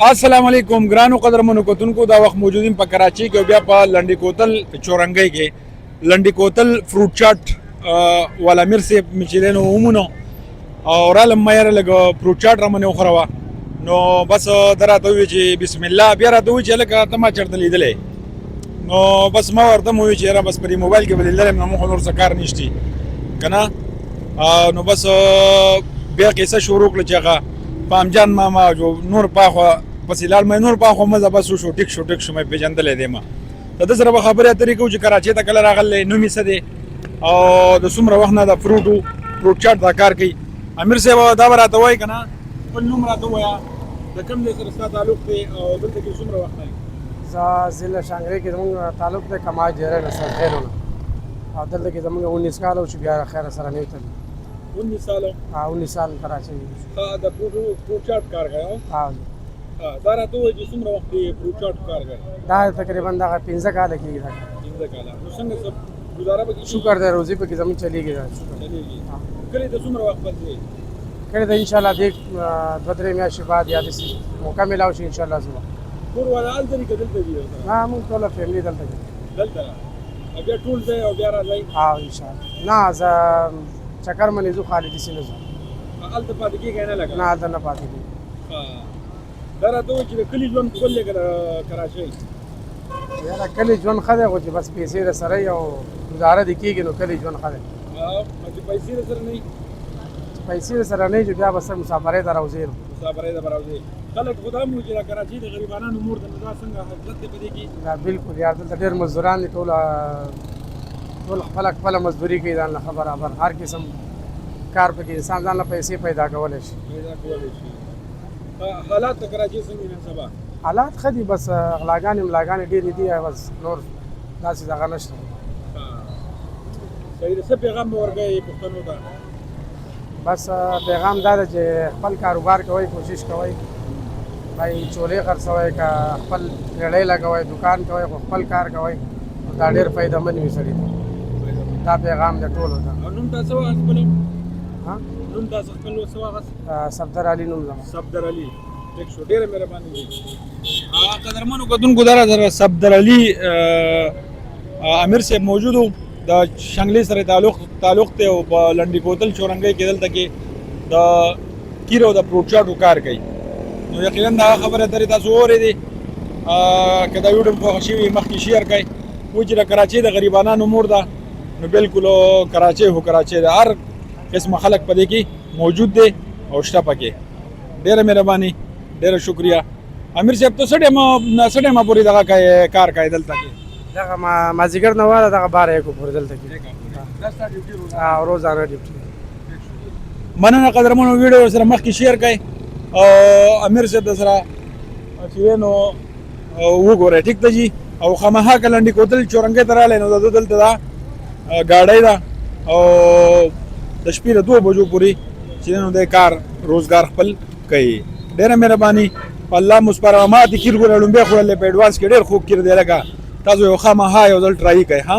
السلام علیکم ګرانو قدرمنو کتونکو دا وخت موجودین په کراچۍ کې او بیا په لنډي کوتل چورنګۍ کې لنډي کوتل فروټ چاټ والا میر صاحب مچلینو ومونو او رالم ما یاره لږ فروټ چاټ رامنې وخوروه نو بس ده راته وویل چې بسم الله بیا راته وویل چې هلکه ته ما چېرته لیدلی نو بس ما ورته هم وویل چې یاره بس په دې موبایل کې به لیدلی یم نو موږ خو نور څه کار نشتي که نه نو بس بیا قصه شروع کړه چې هغه پامجان ماما جو نور پاخوا پسې لاړ مې نور پاخوا مزه بس شو ټیک شو مې پېژندلی دی ما د ده سره به خبرې اترې کوو چې کراچۍ ته کله راغلی نوم یې څه دی او د څومره وخت نه د فروټ چاټ دا کار کوي امیر صاحب دا به راته وایي که نه خپل نوم راته ووایه د کوم ځای سره ستا تعلق دی او دلته کې څومره وخت دی زه ضلع شانګرۍ کې زموږ تعلق دی کمال ډېری نه سرخیلو نه او دلته کې زموږ 19 کاله وشو بیا خیره سره نه وتلي 19 ساله 19 سال کراچۍ د فروټ چاټ کار کوي دا راته وایي چې څومره وخت دی فروټ چاټ کار کوي دا تقریبا دغه 15 کاله کېږي دا 15 کاله نو څنګه گزاره به کېږي شکر دی روزي پکې زموږ چلیږي دا چلیږي کله ته څومره وخت پاتې کله ته انشاءالله دې 2-3 میاشتې بعد یا داسې موقع میلاو شي انشاءالله زما کور والا هلته دي که دلته دي نه موږ ټوله فیملي دلته دي دلته بیا ټول ځای او بیا راځئ انشاءالله نه زه چکر منې ځو خالي داسې نه ځو هلته پاتې کېږئ نه لګه نه هلته نه پاتې کېږي دا راته وایي چې د کلي ژوند ښکل دی که د کراچۍ یاره کلي ژوند ښه دی خو چې بس پیسې درسره وي او ګزاره دې کېږي نو کلي ژوند ښه دی چې پیسې درسره نه وي پیسې درسره نه وي چې بیا به څه مسافرۍ ته راوځې نو مسافرۍ ته به راوځې خلک خو دا هم وایي چې د کراچۍ د غریبانو مور ده نو دا څنګه حقیقت دی په دې کې دا بالکل یار دلته ډېر مزدوران دي ټول خپله مزدوري کوي ځان له برابر هر قسم کار پکې انسان ځان له پیسې پیدا کولی شي حالات د کراچۍ څنګه نن سبا حالات ښه دي بس غلاګانې ملاګانې ډېرې دي بس نور داسې دغه نشته صحیح ده څه پیغام به ورکوې پښتنو ته بس پیغام دا ده چې خپل کاروبار کوئ کوشش کوئ بھائی چولې خرڅوئ که خپل ریړۍ لګوئ دکان کوئ خو خپل کار کوئ دا ډېر فایدهمند وي سړي ته دا پیغام دی ټولو ته او نوم تاسو واغست خپل نوم تاسو خپل څه واغست صفدر علي نوم زما صفدر علي ټیک شو ډېره مهرباني دي قدرمنو کتونکو دا سره صفدر علي امیر صاحب موجود و د شنګلې سره تعلق دی او په لنډي کوتل چورنګۍ کې دلته کې د کیرو د فروټ چاټو کار کوي نو یقینا دا خبره اترې تاسو اورېدې که دا ویډیو مو خوښ شوي مخکې شیر کړئ وایي چې د کراچۍ د غریبانو مور ده نو بالکل کراچۍ خو کراچۍ ده هر قسمه خلک په دې کې موجود دی او شته پکې ډېره مهرباني ډېره شکریه امیر صاحب ته څه ټایمه پورې دغه کار کوې دلته کې دغه مازدیګر نه واله دغه 12-1 پورې دلته کې روزانه ډیوټي مننه قدرمنو ویډیو سره مخکې شیر کړئ او امیر صاحب د سره چې وی نو وګورئ ټیک ده جي او خامخا که لنډي کوتل چورنګۍ ته راغلی نو د ده دلته دا ګاډۍ ده او د شپې د 2 بجو پورې چې نو دی کار روزګار خپل کوي ډېره مهرباني په الله مسپاره ما د کیر ګوره لومبۍ خوړلی په اډوانس کې ډېر خوږ کیر دی لکه تاسو یو خامخا یو ځل ټرای کړئ ها